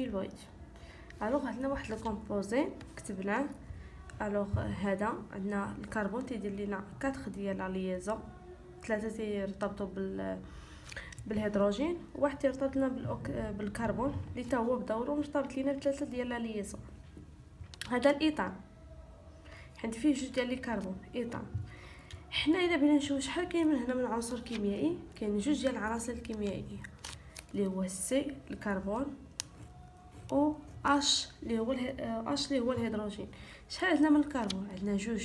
فورميل بغيت. الوغ عندنا واحد الكومبوزي كتبناه. الوغ هذا عندنا الكربون تيدير لينا 4 ديال لا ليزون، 3 تيرتبطوا بالهيدروجين، وواحد تيرتبط لنا بالكربون اللي تا هو بدوره مرتبط لينا ب3 ديال لا ليزون. هذا الايثان حيت فيه 2 ديال الكربون ايثان. حنا الا بغينا نشوف شحال كاين من هنا من عنصر كيميائي، كاين 2 ديال العناصر الكيميائيه اللي هو سي الكربون و اش اللي هو الهيدروجين. شحال عندنا من الكربون؟ عندنا 2،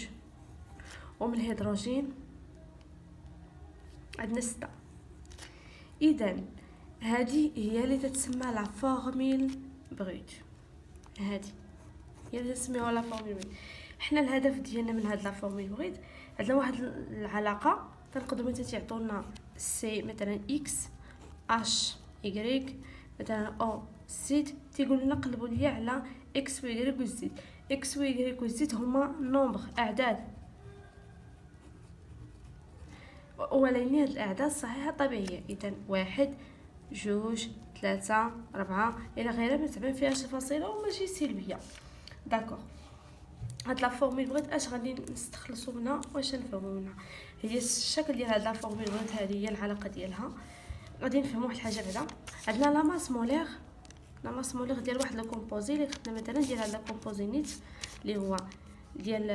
ومن الهيدروجين عندنا 6. اذا هذه هي اللي تتسمى لا فورميل بروت. هذه هي اللي تسميوها لا فورميل بروت. حنا الهدف ديالنا من هاد لا فورميل بروت عندنا واحد العلاقه تنقدروا مثلا تعطونا سي مثلا اكس اش اي مثلا او زد، تيقول لنا قلبوا لي على اكس و واي و زد. اكس و واي و زد هما نومبر اعداد، ولكن هاد الاعداد صحيحه طبيعيه. اذا 1 2 3 4 الى غيرها ما تعبان فيها شي فاصله وماشي سلبيه. داكوغ. هاد لا فورميل بغيت اش غادي نستخلصوا منها واش نفهموا منها. هي الشكل ديال هاد لا فورميل بغيت هذه هي العلاقه ديالها. غادي نفهموا واحد الحاجه بعدا. عندنا لا ماس مولير، لا ماس مولير ديال واحد الكومبوزي اللي خدنا مثلا ديال هذا الكومبوزي نيت اللي هو ديال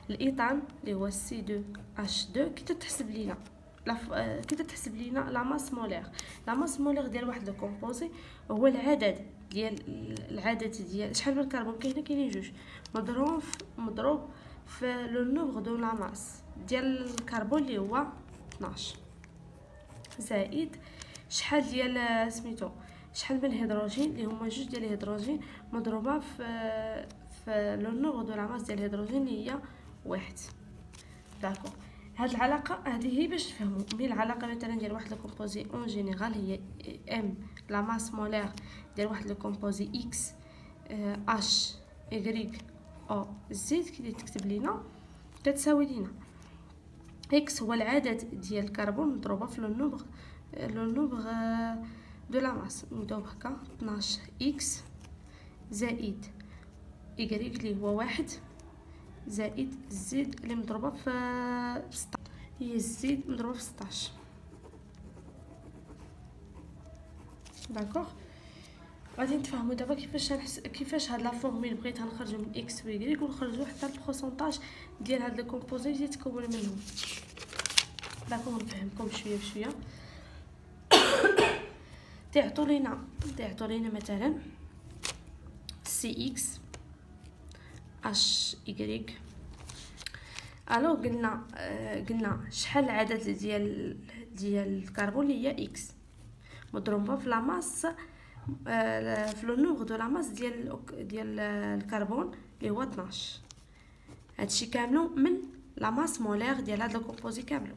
الايثان اللي هو C2H2. كي تتحسب لينا لا ماس مولير. لا ماس مولير ديال واحد الكومبوزي هو العدد ديال شحال من كربون كاينين 2 مضروب في لو نومبر دو لا ماس ديال الكربون اللي هو 12 زائد شحال ديال شحال من الهيدروجين اللي هما 2 ديال الهيدروجين مضروبه في لو نومبر دو لا ماس ديال الهيدروجين اللي هي 1. داكوغ. هاد العلاقه هذه هي باش نفهموا مي العلاقه مثلا ديال واحد الكومبوزي اون جينيرال هي ام لا ماس مولير ديال واحد الكومبوزي اكس اش اي او زد كي تكتب لينا كتساوي لينا اكس هو العدد ديال الكربون مضروبه في لو نومبر دو لا ماس. نبداو هكا 12 اكس زائد اي اللي هو 1 زائد زد اللي مضروبه في 16 هي زد مضروبه في 16. داكوغ. غادي نتفاهموا دابا كيفاش هاد لا فورميل بغيت نخرجوا من اكس و واي ونخرجوا حتى البروسونطاج ديال هاد الكومبوزي اللي تيتكون منهم. داكوغ. نفهمكم شويه بشويه. تعطوا لينا مثلا سي اكس اش اي. الو قلنا شحال العدد ديال الكربون اللي هي اكس مضروبه في لا ماس في لو نومبر دو لا ماس ديال الكربون اللي هو 12. هادشي كامل من لا ماس مولير ديال هذا الكومبوزي كامل.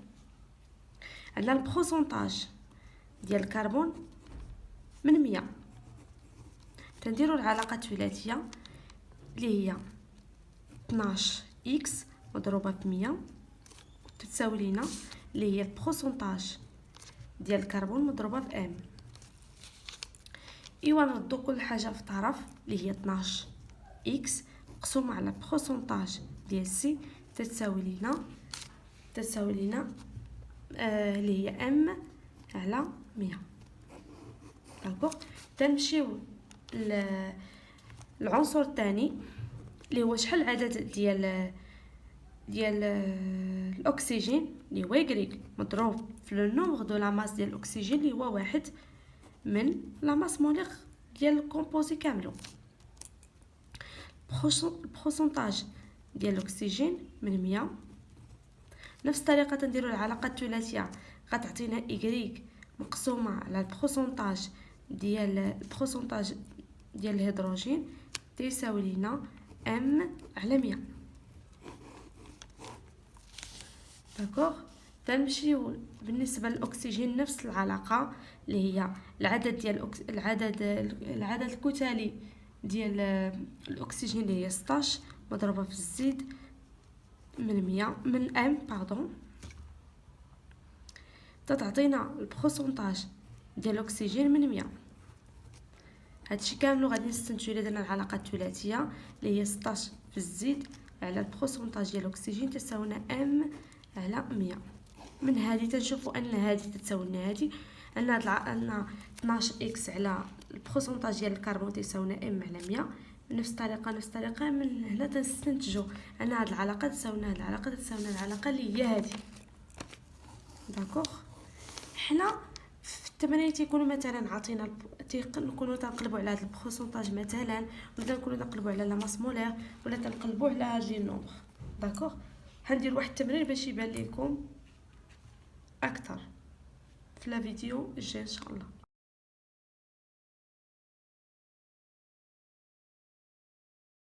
عندنا البروسونطاج ديال الكربون من 100. تنديروا العلاقه الثلاثيه اللي هي 12 اكس مضروبه في 100 تتساوي لينا اللي هي البروسونطاج ديال الكربون مضروبه في ام. ايوا نردو كل حاجه في طرف اللي هي 12 اكس مقسومه على البروسونطاج ديال سي تتساوي لينا اللي هي ام على 100. داكوغ. تنمشيو العنصر الثاني اللي هو شحال العدد ديال الاكسجين اللي هو يغريك مضروب في لو نومبر دو لا ماس ديال الاكسجين اللي هو 1 من لا ماس مولير ديال الكومبوزي كامل. البروسونطاج ديال الاكسجين من 100. نفس الطريقه تنديروا العلاقه الثلاثيه غتعطينا y مقسومه على البروسونطاج ديال الهيدروجين تيساوي لينا ام على 100. داكوغ. تنمشيو بالنسبه للاكسجين نفس العلاقه اللي هي العدد الكتلي ديال الاكسجين اللي هي 16 مضروبه في الزد من 100 من ام تعطينا البروسونطاج ديال الاكسجين من 100. هادشي كامل غادي نستنتجو الا درنا العلاقه الثلاثيه اللي هي 16 في الزيد على البروسونطاج ديال الاكسجين تساوينا ام على 100. من هذه تنشوفوا ان هذه تتساوي لنا هذه، ان عندنا 12 اكس على البروسونطاج ديال الكربون تساوينا ام على 100. بنفس الطريقه من هنا تنستنتجوا ان هذه العلاقه تساوينا هذه العلاقه تساوينا العلاقه اللي هي هذه. داكوغ. حنا في التمرين تيكونوا مثلا عطينا نكونوا تنقلبوا على هذا البروسونطاج مثلا، ولا نكونوا نقلبوا على لا ماس مولير، ولا تنقلبوا على هاد لي نومبر. داكوغ. هندير واحد التمرين باش يبان لكم اكثر في لا فيديو الجاي ان شاء الله.